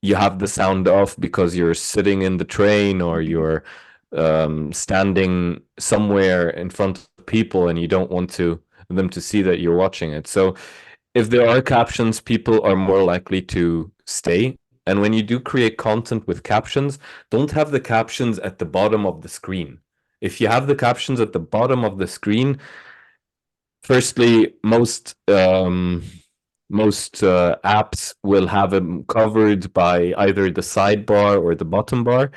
you have the sound off because you're sitting in the train or you're standing somewhere in front of people and you don't want them to see that you're watching it? So if there are captions, people are more likely to stay. And when you do create content with captions, don't have the captions at the bottom of the screen. If you have the captions at the bottom of the screen, firstly, most apps will have them covered by either the sidebar or the bottom bar.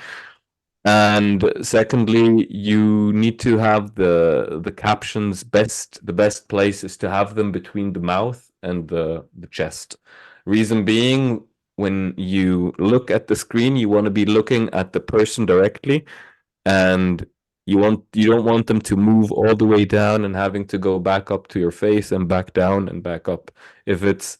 And secondly, you need to have the captions the best place is to have them between the mouth and the chest. Reason being, when you look at the screen, you want to be looking at the person directly, and you don't want them to move all the way down and having to go back up to your face and back down and back up. If it's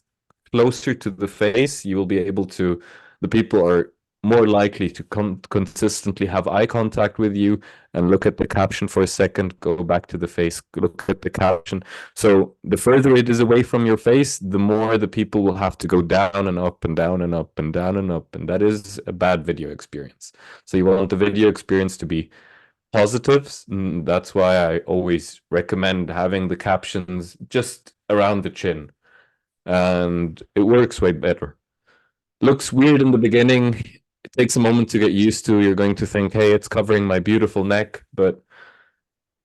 closer to the face, you will be able to. The people are more likely to consistently have eye contact with you and look at the caption for a second, go back to the face, look at the caption. So the further it is away from your face, the more the people will have to go down and up and down and up and down and up. And that is a bad video experience. So you want the video experience to be positives. That's why I always recommend having the captions just around the chin. And it works way better. Looks weird in the beginning. It takes a moment to get used to. You're going to think, hey, it's covering my beautiful neck, but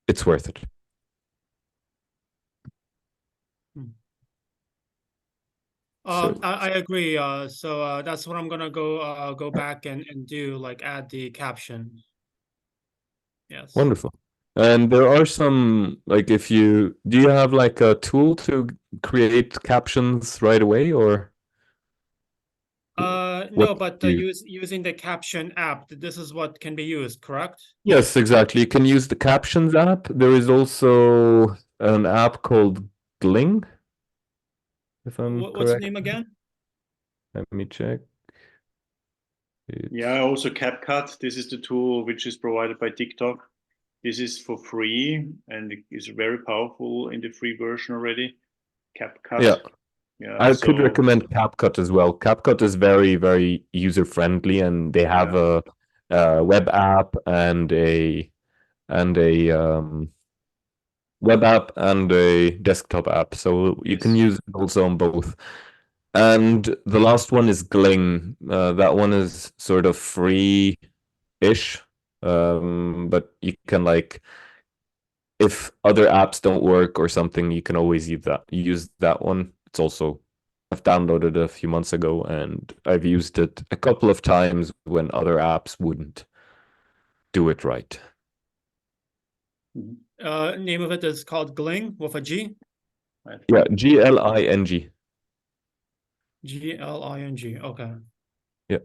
it's worth it. I agree. So that's what I'm gonna go back and do, like add the caption. Yes. Wonderful. And there are some, like, do you have like a tool to create captions right away, or? No, but using the caption app, this is what can be used, correct? Yes, exactly. You can use the Captions app. There is also an app called Gling, if I'm What's the correct. name again? Let me check. Yeah, also CapCut. This is the tool which is provided by TikTok. This is for free and it is very powerful in the free version already. CapCut. Yeah. Yeah, I could recommend CapCut as well. CapCut is very, very user-friendly, and they have a web app and a web app and a desktop app. So you can use it also on both. And the last one is Gling. That one is sort of free-ish, but you can, like, if other apps don't work or something, you can always use that one. It's also, I've downloaded it a few months ago, and I've used it a couple of times when other apps wouldn't do it right. Name of it is called Gling with a G. Yeah, Gling. Gling. Okay. Yeah.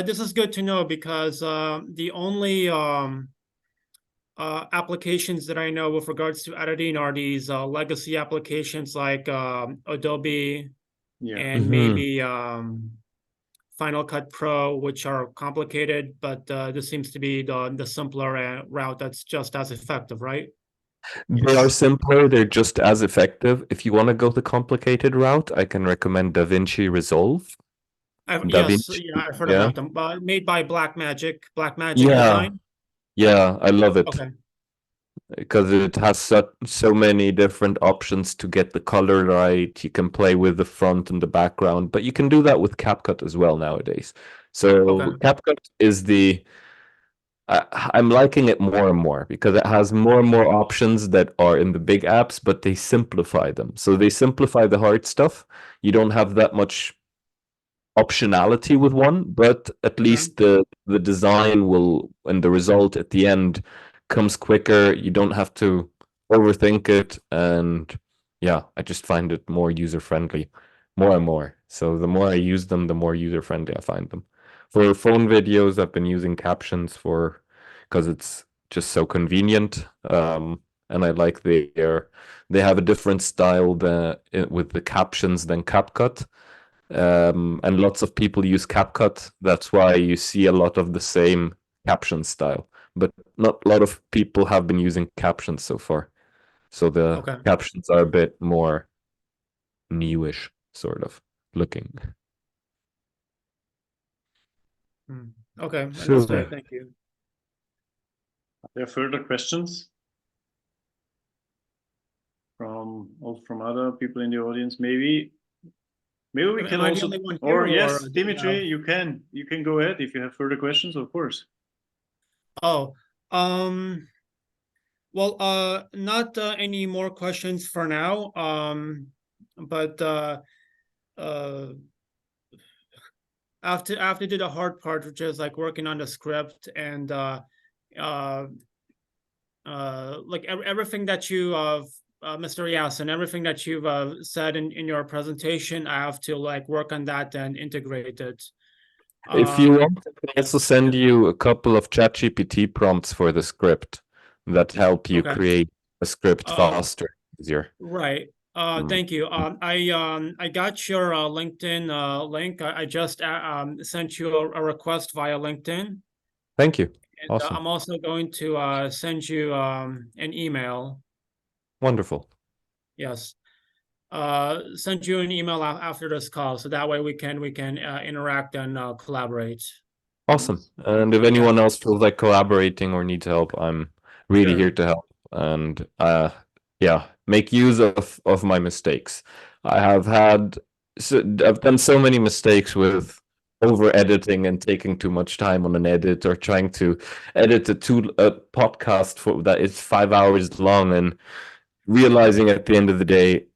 This is good to know because the only applications that I know with regards to editing are these legacy applications like Adobe and maybe Final Cut Pro, which are complicated, but this seems to be the simpler route that's just as effective, right? They are simpler, they're just as effective. If you want to go the complicated route, I can recommend DaVinci Resolve. Yes, yeah, I've heard about them. Made by Blackmagic Design. Yeah, I love it. Okay. Because it has so many different options to get the color right. You can play with the front and the background, but you can do that with CapCut as well nowadays. So CapCut is I'm liking it more and more because it has more and more options that are in the big apps, but they simplify them. So they simplify the hard stuff. You don't have that much optionality with one, but at least the design will, and the result at the end comes quicker. You don't have to overthink it, and yeah, I just find it more user friendly, more and more. So the more I use them, the more user friendly I find them. For phone videos, I've been using Captions because it's just so convenient, and I like they have a different style with the captions than CapCut. And lots of people use CapCut. That's why you see a lot of the same caption style. But not a lot of people have been using Captions so far. So the captions are a bit more newish, sort of looking. Okay, understood. Thank you. Are there further questions from other people in the audience? Maybe we can also, or yes, Dimitri, you can go ahead if you have further questions, of course. Oh, well, not any more questions for now. But after did the hard part, which is like working on the script and like everything that you Mr. Yassin, everything that you've said in your presentation, I have to like work on that and integrate it. If you want, I can also send you a couple of ChatGPT prompts for the script that help you create a script faster, easier. Right. Thank you. I got your LinkedIn link. I just sent you a request via LinkedIn. Thank you. And Awesome. I'm also going to send you an email. Wonderful. Yes. Send you an email after this call, so that way we can interact and collaborate. Awesome. And if anyone else feels like collaborating or needs help, I'm really here to help. And yeah, make use of my mistakes. I've done so many mistakes with over editing and taking too much time on an edit, or trying to edit a podcast that is 5 hours long, and realizing at the end of the day,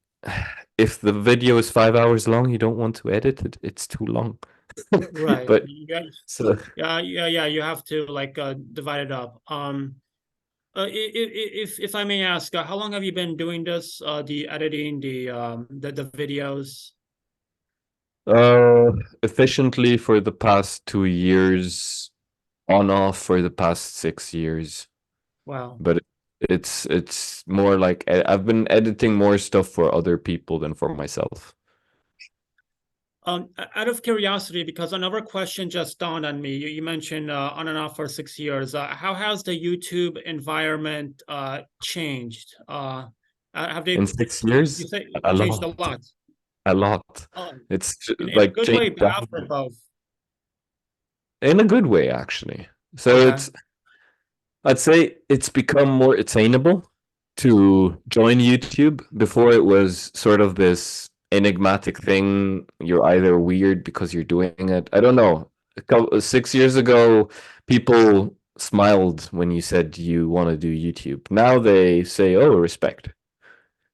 if the video is 5 hours long, you don't want to edit it. It's too long. Right. But so yeah, you have to like divide it up. If I may ask, how long have you been doing this? The editing, the videos? Efficiently for the past 2 years, on off for the past 6 years. Wow. But it's more like I've been editing more stuff for other people than for myself. Out of curiosity, because another question just dawned on me. You mentioned on and off for 6 years. How has the YouTube environment changed? Have they In 6 years? You say A changed a lot. lot. A lot. Oh, It's in a like good way, changed bad or both? in a good way, actually. So Okay. I'd say it's become more attainable to join YouTube. Before, it was sort of this enigmatic thing. You're either weird because you're doing it. I don't know. 6 years ago, people smiled when you said you want to do YouTube. Now they say, "Oh, respect."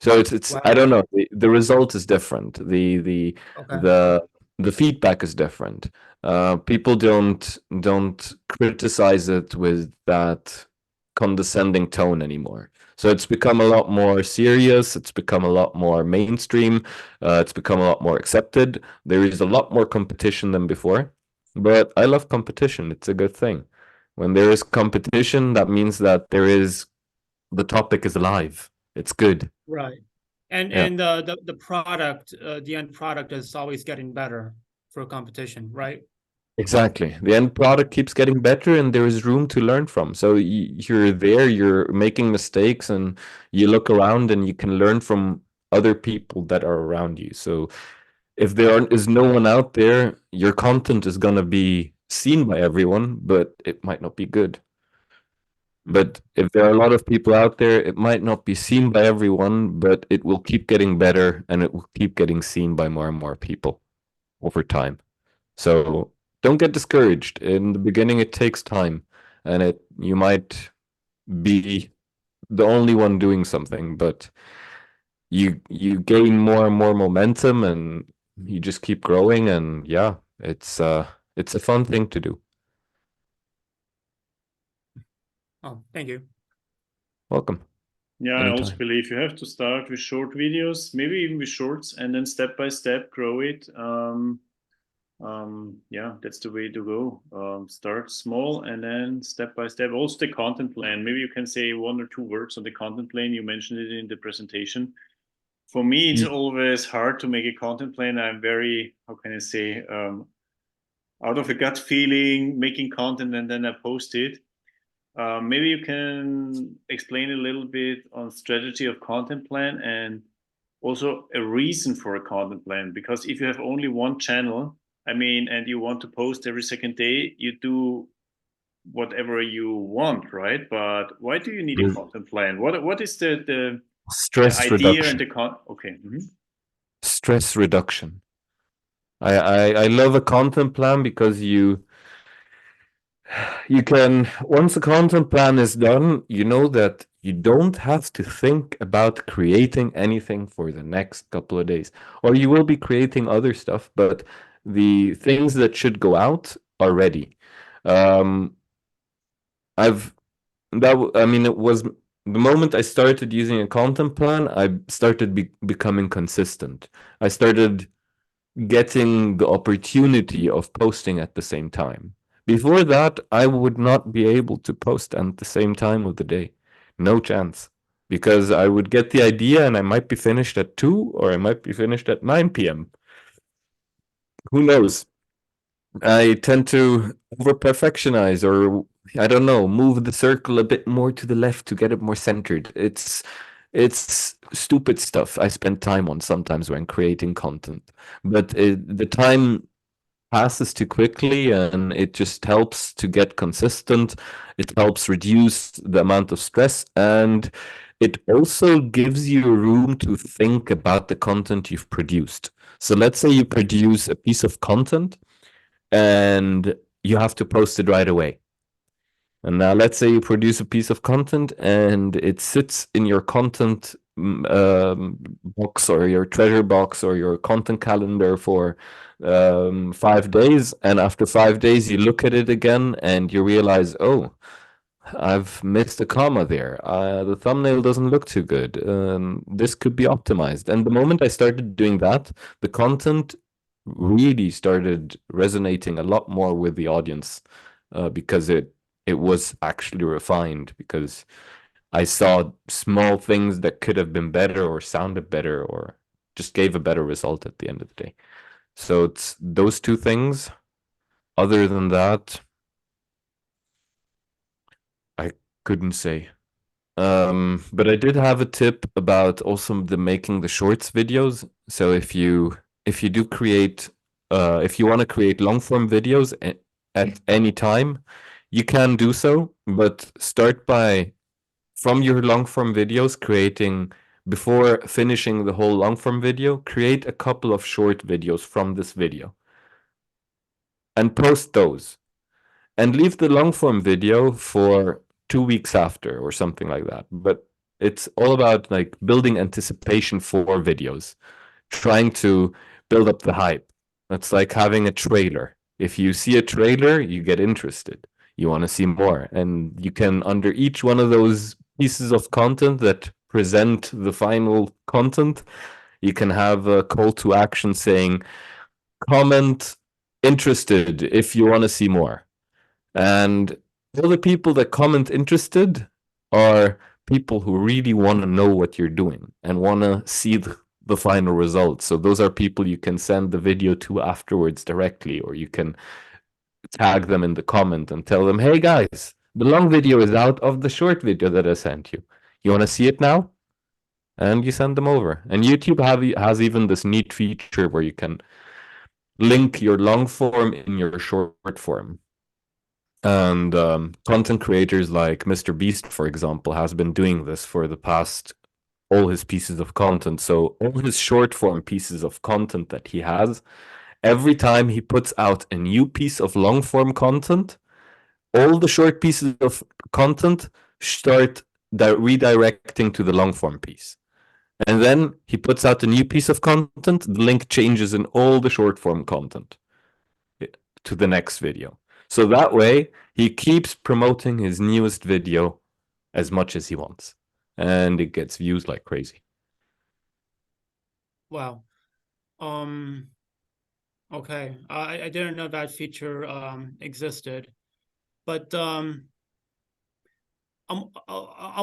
So it's I don't know. The result is different. Okay. The feedback is different. People don't criticize it with that condescending tone anymore. So it's become a lot more serious. It's become a lot more mainstream. It's become a lot more accepted. There is a lot more competition than before. But I love competition. It's a good thing. When there is competition, that means that the topic is alive. It's good. Right. And the product, the end product is always getting better for competition, right? Exactly. The end product keeps getting better, and there is room to learn from. So you're there, you're making mistakes, and you look around and you can learn from other people that are around you. So if is no one out there, your content is going to be seen by everyone, but it might not be good. But if there are a lot of people out there, it might not be seen by everyone, but it will keep getting better, and it will keep getting seen by more and more people over time. So don't get discouraged. In the beginning, it takes time, and you might be the only one doing something, but you gain more and more momentum, and you just keep growing, and yeah, it's a fun thing to do. Oh, thank you. Welcome. Yeah, Anytime. I also believe you have to start with short videos, maybe even with shorts, and then step by step grow it. Yeah, that's the way to go. Start small and then step by step. Also the content plan. Maybe you can say 1 or 2 words on the content plan. You mentioned it in the presentation. For me, it's always hard to make a content plan. I'm very, how can I say, out of a gut feeling, making content and then I post it. Maybe you can explain a little bit on strategy of content plan and also a reason for a content plan. Because if you have only one channel, I mean, and you want to post every second day, you do whatever you want, right? But why do you need a content plan? What is the stress idea reduction? and the okay. Stress reduction. I love a content plan because you can, once a content plan is done, you know that you don't have to think about creating anything for the next couple of days, or you will be creating other stuff, but the things that should go out are ready. It was the moment I started using a content plan, I started becoming consistent. I started getting the opportunity of posting at the same time. Before that, I would not be able to post at the same time of the day. No chance. because I would get the idea and I might be finished at 2 or I might be finished at 9 p.m. Who knows? I tend to over perfectionize, or I don't know, move the circle a bit more to the left to get it more centered. It's stupid stuff I spend time on sometimes when creating content, but the time passes too quickly, and it just helps to get consistent. It helps reduce the amount of stress, and it also gives you room to think about the content you've produced. So let's say you produce a piece of content and you have to post it right away. And now let's say you produce a piece of content and it sits in your content box or your treasure box or your content calendar for 5 days. And after 5 days, you look at it again and you realize, oh, I've missed a comma there. The thumbnail doesn't look too good. This could be optimized. And the moment I started doing that, the content really started resonating a lot more with the audience because it was actually refined, because I saw small things that could have been better or sounded better or just gave a better result at the end of the day. So it's those two things. Other than that, I couldn't say. But I did have a tip about also the making the shorts videos. So if you do create if you want to create long form videos at any time, you can do so, but start by from your long form videos creating, before finishing the whole long form video, create a couple of short videos from this video and post those, and leave the long form video for 2 weeks after or something like that. But it's all about like building anticipation for videos, trying to build up the hype. That's like having a trailer. If you see a trailer, you get interested. You want to see more. And you can, under each one of those pieces of content that present the final content, you can have a call to action saying, comment interested if you want to see more. And all the people that comment interested are people who really want to know what you're doing and want to see the final result. So those are people you can send the video to afterwards directly, or you can tag them in the comment and tell them, hey guys, the long video is out of the short video that I sent you. You want to see it now? And you send them over. And YouTube has even this neat feature where you can link your long form in your short form. And content creators like Mr. Beast, for example, has been doing this for the past, all his pieces of content. So all his short form pieces of content that he has, every time he puts out a new piece of long form content, all the short pieces of content start redirecting to the long form piece. And then he puts out a new piece of content, the link changes in all the short form content to the next video. So that way, he keeps promoting his newest video as much as he wants. And it gets views like crazy. Wow. Okay. I didn't know that feature existed. But I'm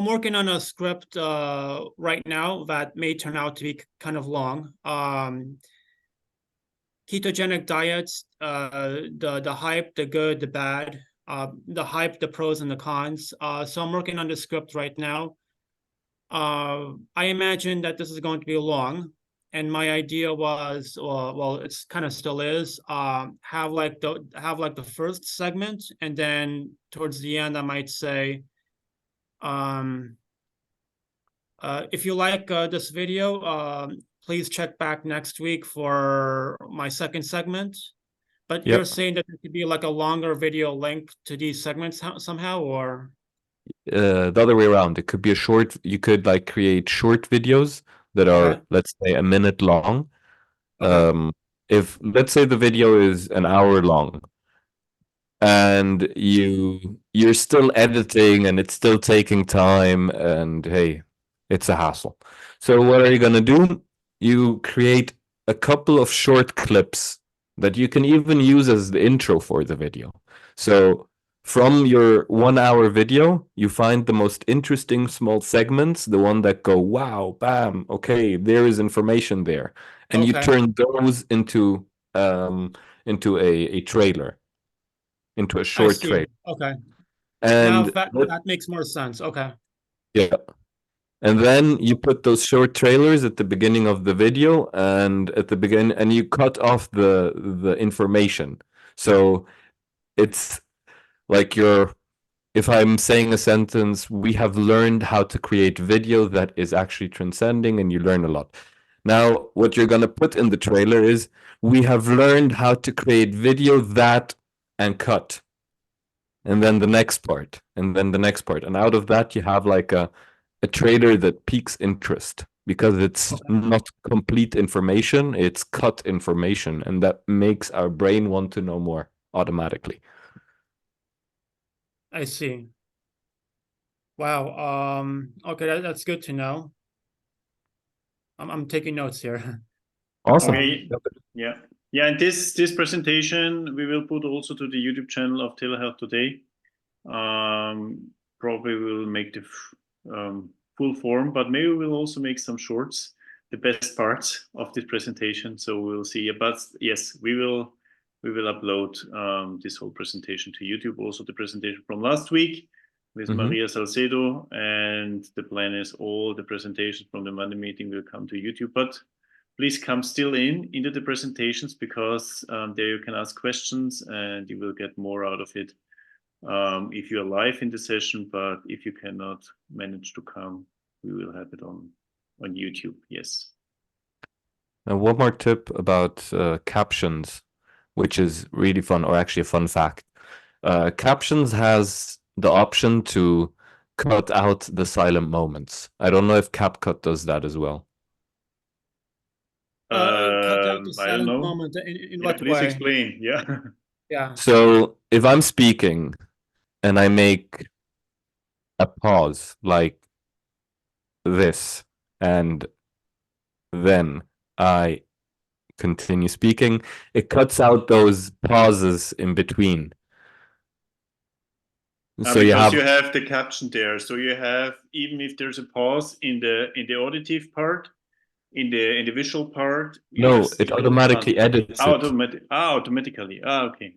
working on a script right now that may turn out to be kind of long. Ketogenic diets, the hype, the good, the bad, the hype, the pros and the cons. So I'm working on the script right now. I imagine that this is going to be long, and my idea was, well, it's kind of still is, have like the first segment, and then towards the end, I might say, if you like this video, please check back next week for my second segment. But Yep. you're saying that there could be like a longer video link to these segments somehow, or? The other way around. It could be a short, you could like create short videos that are, Okay. let's say, a minute long. Okay. If, let's say, the video is an hour long, and you're still editing and it's still taking time, and hey, it's a hassle. So what are you gonna do? You create a couple of short clips that you can even use as the intro for the video. So from your 1 hour video, you find the most interesting small segments, the one that go, wow, bam, okay, there is information there. And you Okay. turn those into a trailer, into a I short see. trailer. Okay. Now And that makes more sense. Okay. yeah. And then you put those short trailers at the beginning of the video and at the beginning, and you cut off the information. So it's like if I'm saying a sentence, we have learned how to create video that is actually transcending, and you learn a lot. Now, what you're going to put in the trailer is, we have learned how to create video that, and cut. And then the next part, and then the next part. And out of that, you have like a trailer that piques interest because it's not complete information, it's cut information. And that makes our brain want to know more automatically. I see. Wow. Okay, that's good to know. I'm taking notes here. Awesome. Okay. Yeah. Yeah, and this presentation we will put also to the YouTube channel of TeleHealth Today. Probably we'll make the full form, but maybe we'll also make some shorts, the best parts of this presentation. So we'll see. But yes, we will upload this whole presentation to YouTube. Also the presentation from last week with Maria Salcedo, and the plan is all the presentations from the Monday meeting will come to YouTube. But please come still into the presentations, because there you can ask questions and you will get more out of it if you're live in the session. But if you cannot manage to come, we will have it on YouTube. Yes. And one more tip about Captions, which is really fun, or actually a fun fact. Captions has the option to cut out the silent moments. I don't know if CapCut does that as well. Cut out the I don't silent know. moment in Yeah, what please way? explain. Yeah. Yeah. So if I'm speaking and I make a pause like this, and then I continue speaking, it cuts out those pauses in between. So you because have, you have the caption there, so you have, even if there's a pause in the auditive part, in the visual part, no, it automatically edits it. Automatically. Okay.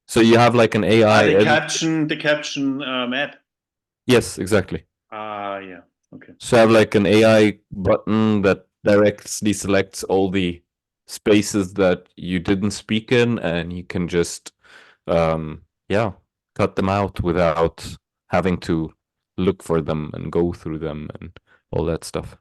So you have like an AI The edit. caption app. Yes, exactly. Yeah. Okay. So I have like an AI button that directly selects all the spaces that you didn't speak in, and you can just cut them out without having to look for them and go through them and all that stuff.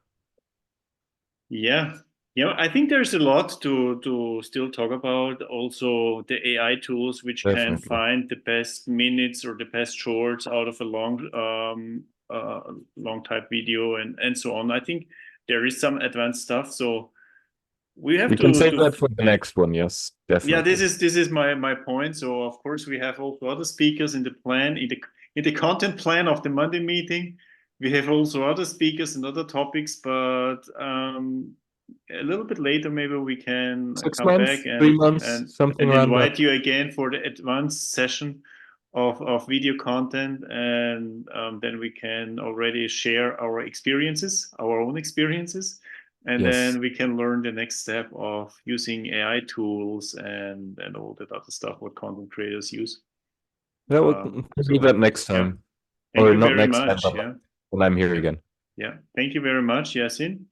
Yeah. Yeah, I think there's a lot to still talk about. Also, the AI tools which can Definitely. find the best minutes or the best shorts out of a long type video and so on. I think there is some advanced stuff. So we have We to can save that for the next one. Yes, definitely. Yeah, this is my point. So of course we have also other speakers in the plan, in the content plan of the Monday meeting. We have also other speakers and other topics, but a little bit later maybe we can 6 come months, back 3 months, something around invite that. you again for the advanced session of video content, and then we can already share our experiences, our own experiences. And Yes. then we can learn the next step of using AI tools and all that other stuff what content creators use. That will do that next time. Thank Or you not very next much. time, but when I'm here again. Yeah. Thank you very much, Yassin.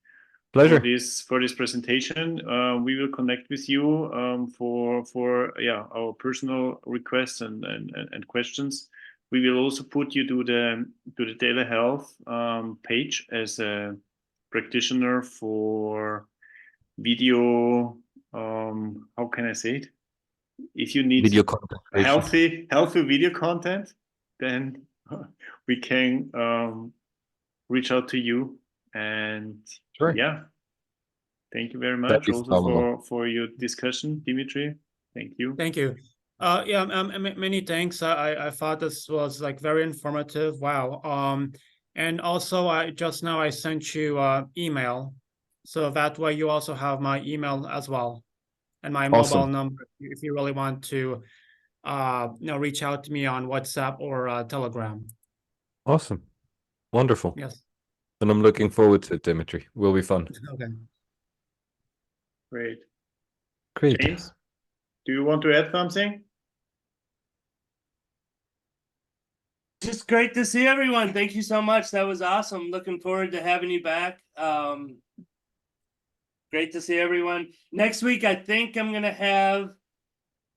Pleasure. For this presentation. We will connect with you for our personal requests and questions. We will also put you to the telehealth page as a practitioner for video. How can I say it? If you need Video content creation. healthy video content, then we can reach out to you. And Sure. yeah, thank you very That'd much be also phenomenal. for your discussion, Dimitri. Thank you. Thank you. Many thanks. I thought this was like very informative. Wow. And also I sent you email, so that way you also have my email as well, and my mobile Awesome. number if you really want to reach out to me on WhatsApp or Telegram. Awesome. Wonderful. Yes. And I'm looking forward to it, Dimitri. Will be fun. Okay. Great. Great. James, do you want to add something? Just great to see everyone. Thank you so much. That was awesome. Looking forward to having you back. Great to see everyone. Next week, I think I'm gonna have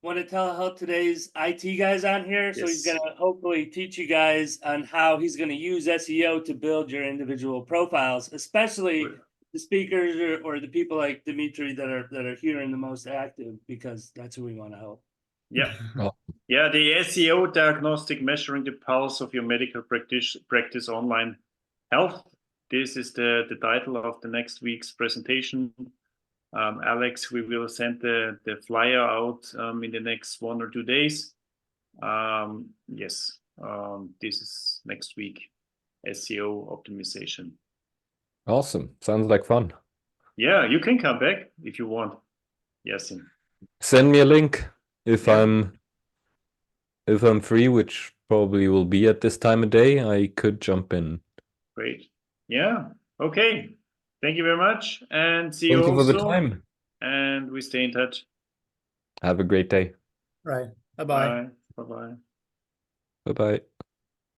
one of TeleHealth Today's IT guys on here. So he's Yes. gonna hopefully teach you guys on how he's gonna use SEO to build your individual profiles, especially the speakers or the people like Dimitri that are here and the most active, because that's who we want to help. Yeah. Well, Yeah, the SEO diagnostic, measuring the pulse of your medical practice online health. This is the title of the next week's presentation. Alex, we will send the flyer out in the next 1 or 2 days. Yes, this is next week, SEO optimization. awesome. Sounds like fun. Yeah, you can come back if you want, Yassin. Send me a link if Yeah. I'm free, which probably will be at this time of day. I could jump in. Great. Yeah. Okay. Thank you very much, and see Thank you you for the also. time. And we stay in touch. Have a great day. Right. Bye-bye. Bye. Bye-bye. Bye-bye.